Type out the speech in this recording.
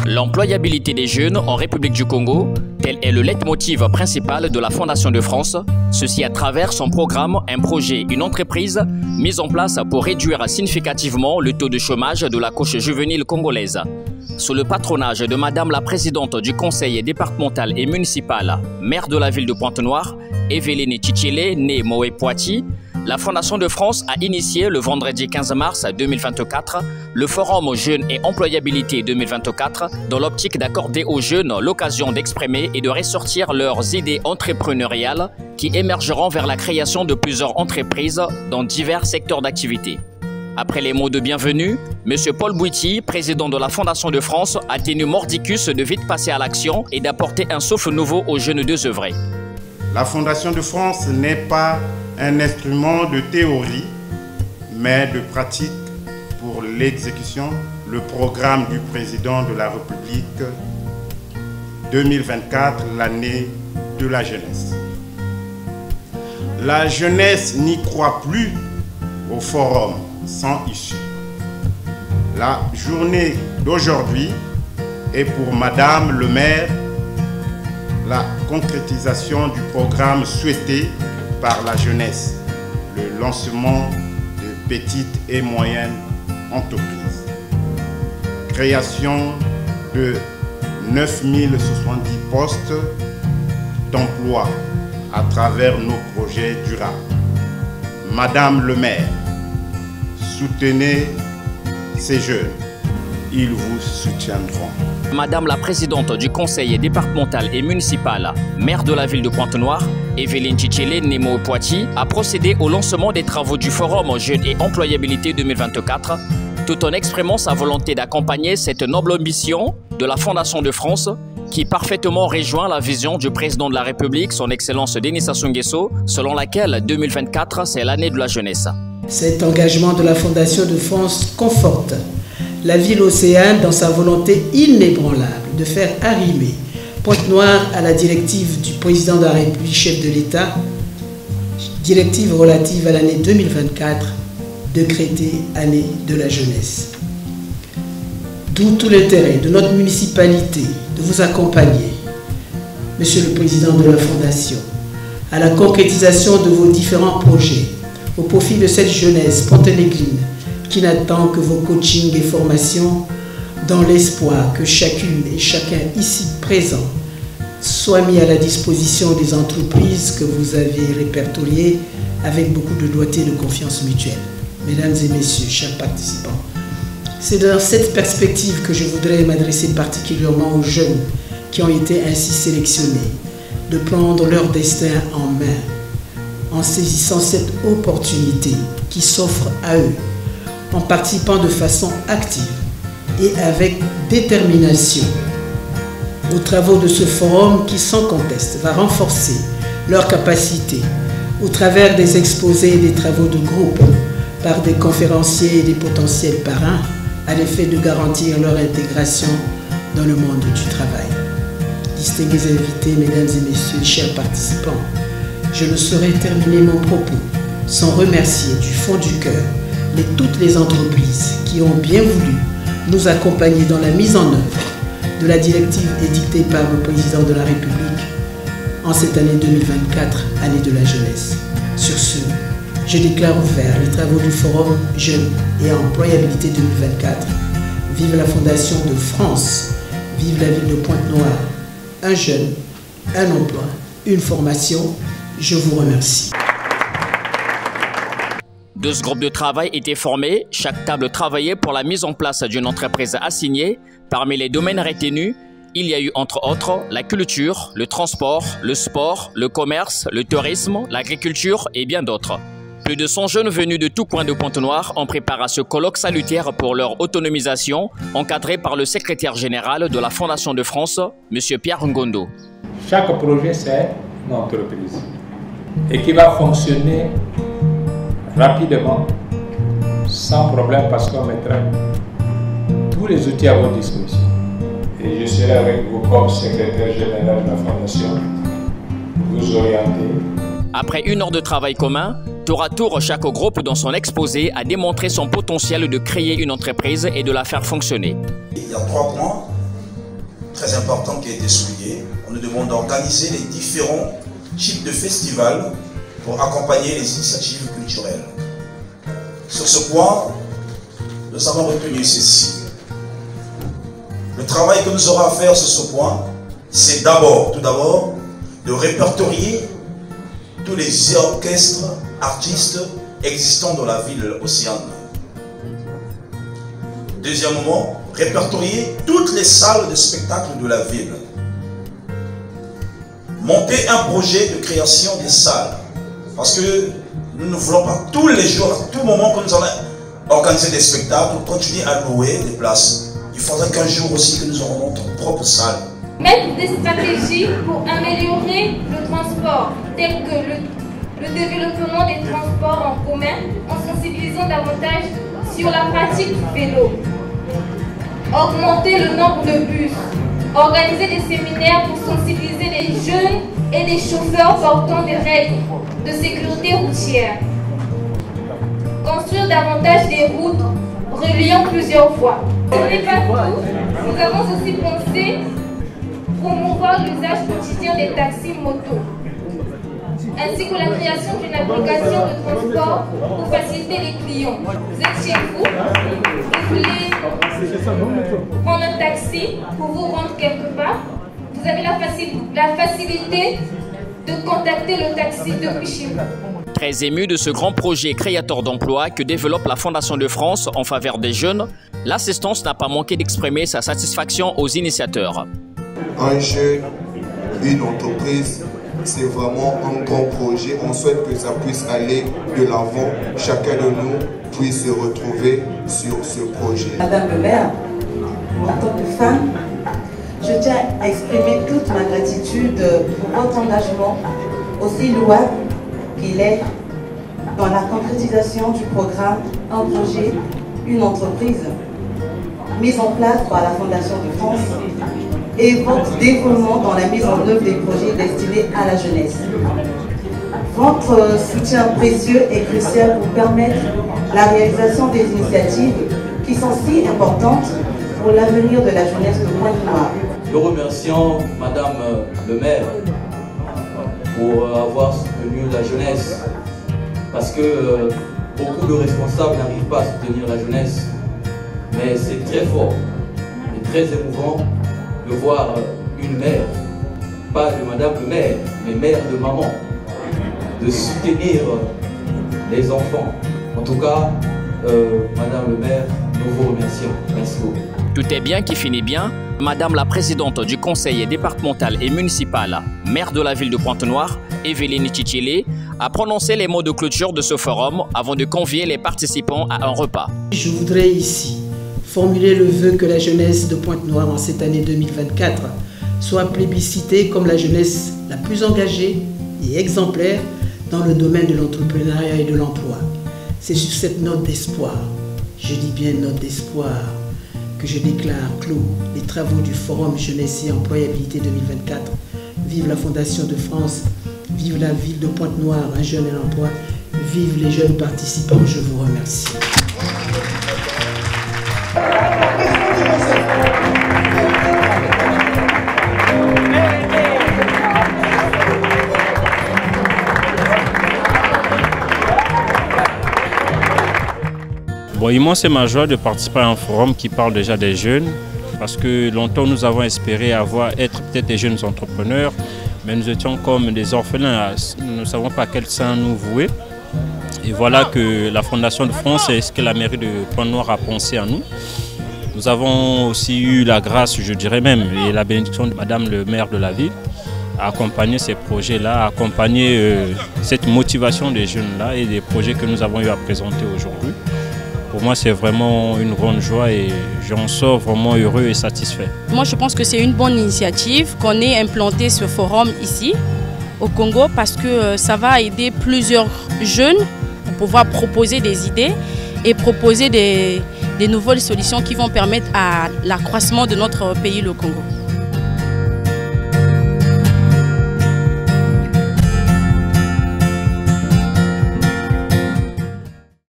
L'employabilité des jeunes en République du Congo, tel est le leitmotiv principal de la Fondation de France, ceci à travers son programme Un projet, une entreprise, mise en place pour réduire significativement le taux de chômage de la couche juvénile congolaise. Sous le patronage de Madame la Présidente du Conseil départemental et municipal, maire de la ville de Pointe-Noire, Evelyne Tchitchele, née Moé Poiti, la Fondation de France a initié le vendredi 15 mars 2024 le Forum Jeunes et Employabilité 2024 dans l'optique d'accorder aux jeunes l'occasion d'exprimer et de ressortir leurs idées entrepreneuriales qui émergeront vers la création de plusieurs entreprises dans divers secteurs d'activité. Après les mots de bienvenue, M. Paul Bouiti, président de la Fondation de France, a tenu mordicus de vite passer à l'action et d'apporter un souffle nouveau aux jeunes désœuvrés. La Fondation de France n'est pas un instrument de théorie, mais de pratique pour l'exécution, le programme du président de la République 2024, l'année de la jeunesse. La jeunesse n'y croit plus au forum sans issue. La journée d'aujourd'hui est pour Madame le maire la concrétisation du programme souhaité par la jeunesse, le lancement de petites et moyennes entreprises, création de 9070 postes d'emploi à travers nos projets durables. Madame le maire, soutenez ces jeunes, ils vous soutiendront. Madame la Présidente du Conseil départemental et municipal, maire de la ville de Pointe-Noire, Evelyne Tchitchele, née Moé Poiti, a procédé au lancement des travaux du Forum Jeunes et Employabilité 2024, tout en exprimant sa volonté d'accompagner cette noble ambition de la Fondation de France, qui parfaitement rejoint la vision du président de la République, son Excellence Denis Sassou Nguesso, selon laquelle 2024, c'est l'année de la jeunesse. Cet engagement de la Fondation de France conforte la ville océane dans sa volonté inébranlable de faire arrimer Pointe-Noire à la directive du président de la République, chef de l'État, directive relative à l'année 2024, décrétée année de la jeunesse. D'où tout l'intérêt de notre municipalité de vous accompagner, Monsieur le Président de la Fondation, à la concrétisation de vos différents projets au profit de cette jeunesse ponténégrine qui n'attend que vos coachings et formations dans l'espoir que chacune et chacun ici présent soit mis à la disposition des entreprises que vous avez répertoriées avec beaucoup de doigté et de confiance mutuelle. Mesdames et messieurs, chers participants, c'est dans cette perspective que je voudrais m'adresser particulièrement aux jeunes qui ont été ainsi sélectionnés, de prendre leur destin en main en saisissant cette opportunité qui s'offre à eux, en participant de façon active et avec détermination aux travaux de ce forum qui, sans conteste, va renforcer leurs capacités au travers des exposés et des travaux de groupe par des conférenciers et des potentiels parrains à l'effet de garantir leur intégration dans le monde du travail. Distingués invités, mesdames et messieurs, chers participants, je ne saurais terminer mon propos sans remercier du fond du cœur toutes les entreprises qui ont bien voulu nous accompagner dans la mise en œuvre de la directive édictée par le président de la République en cette année 2024, année de la jeunesse. Sur ce, je déclare ouvert les travaux du Forum Jeunes et Employabilité 2024. Vive la Fondation de France, vive la ville de Pointe-Noire. Un jeune, un emploi, une formation. Je vous remercie. 12 groupes de travail étaient formés, chaque table travaillait pour la mise en place d'une entreprise assignée. Parmi les domaines retenus, il y a eu entre autres la culture, le transport, le sport, le commerce, le tourisme, l'agriculture et bien d'autres. Plus de 100 jeunes venus de tout coin de Pointe-Noire ont préparé ce colloque salutaire pour leur autonomisation, encadré par le secrétaire général de la Fondation de France, M. Pierre Ngondo. Chaque projet, c'est une entreprise et qui va fonctionner rapidement, sans problème, parce qu'on mettra tous les outils à votre disposition. Et je serai avec vous comme secrétaire général de la Fondation, vous orienter. Après une heure de travail commun, Tour à tour, chaque groupe dans son exposé a démontré son potentiel de créer une entreprise et de la faire fonctionner. Il y a 3 points très importants qui ont été soulignés. On nous demande d'organiser les différents types de festivals pour accompagner les initiatives culturelles. Sur ce point, nous avons retenu ceci. Le travail que nous aurons à faire sur ce point, c'est tout d'abord, de répertorier tous les orchestres, artistes existants dans la ville océane. Deuxièmement, répertorier toutes les salles de spectacle de la ville. Monter un projet de création des salles. Parce que nous ne voulons pas tous les jours, à tout moment que nous allons organiser des spectacles, continuer à louer des places. Il faudrait qu'un jour aussi que nous aurons notre propre salle. Mettre des stratégies pour améliorer le transport, tel que le développement des transports en commun, en sensibilisant davantage sur la pratique du vélo. Augmenter le nombre de bus. Organiser des séminaires pour sensibiliser les jeunes et les chauffeurs portant des règles de sécurité routière. Construire davantage des routes reliant plusieurs voies. Ce n'est pas tout. Nous avons aussi pensé promouvoir l'usage quotidien des taxis motos, ainsi que la création d'une application de transport pour faciliter les clients. Vous êtes chez vous, vous voulez prendre un taxi pour vous rendre quelque part, vous avez la facilité de contacter le taxi depuis chez vous. Très ému de ce grand projet créateur d'emplois que développe la Fondation de France en faveur des jeunes, l'assistance n'a pas manqué d'exprimer sa satisfaction aux initiateurs. Un jeune, une entreprise, c'est vraiment un grand projet. On souhaite que ça puisse aller de l'avant. Chacun de nous puisse se retrouver sur ce projet. Madame le maire, en tant que femme, je tiens à exprimer toute ma gratitude pour votre engagement aussi louable qu'il est dans la concrétisation du programme Un projet, une entreprise, mise en place par la Fondation de France, et votre dévouement dans la mise en œuvre des projets destinés à la jeunesse. Votre soutien précieux est crucial pour permettre la réalisation des initiatives qui sont si importantes pour l'avenir de la jeunesse de Pointe-Noire. Nous remercions Madame le maire pour avoir soutenu la jeunesse, parce que beaucoup de responsables n'arrivent pas à soutenir la jeunesse, mais c'est très fort et très émouvant de voir une mère, pas de Madame le maire, mais mère de maman, de soutenir les enfants. En tout cas, Madame le maire, nous vous remercions. Merci beaucoup. Tout est bien qui finit bien. Madame la présidente du conseil départemental et municipal, maire de la ville de Pointe-Noire, Evelyne Chichile, a prononcé les mots de clôture de ce forum avant de convier les participants à un repas. Je voudrais ici formuler le vœu que la jeunesse de Pointe-Noire en cette année 2024 soit plébiscitée comme la jeunesse la plus engagée et exemplaire dans le domaine de l'entrepreneuriat et de l'emploi. C'est sur cette note d'espoir, je dis bien note d'espoir, que je déclare clos les travaux du Forum Jeunesse et Employabilité 2024. Vive la Fondation de France, vive la ville de Pointe-Noire, un jeune et l'emploi, vive les jeunes participants, je vous remercie. Bon, immense c'est ma joie de participer à un forum qui parle déjà des jeunes, parce que longtemps nous avons espéré être peut-être des jeunes entrepreneurs, mais nous étions comme des orphelins, nous ne savons pas à quel sein nous vouer. Et voilà que la Fondation de France et ce que la mairie de Pointe-Noire a pensé à nous. Nous avons aussi eu la grâce, je dirais même, et la bénédiction de Madame le maire de la ville, à accompagner ces projets-là, à accompagner cette motivation des jeunes-là et des projets que nous avons eu à présenter aujourd'hui. Pour moi, c'est vraiment une grande joie et j'en sors vraiment heureux et satisfait. Moi, je pense que c'est une bonne initiative qu'on ait implanté ce forum ici, au Congo, parce que ça va aider plusieurs jeunes pour pouvoir proposer des idées et proposer des nouvelles solutions qui vont permettre à l'accroissement de notre pays, le Congo.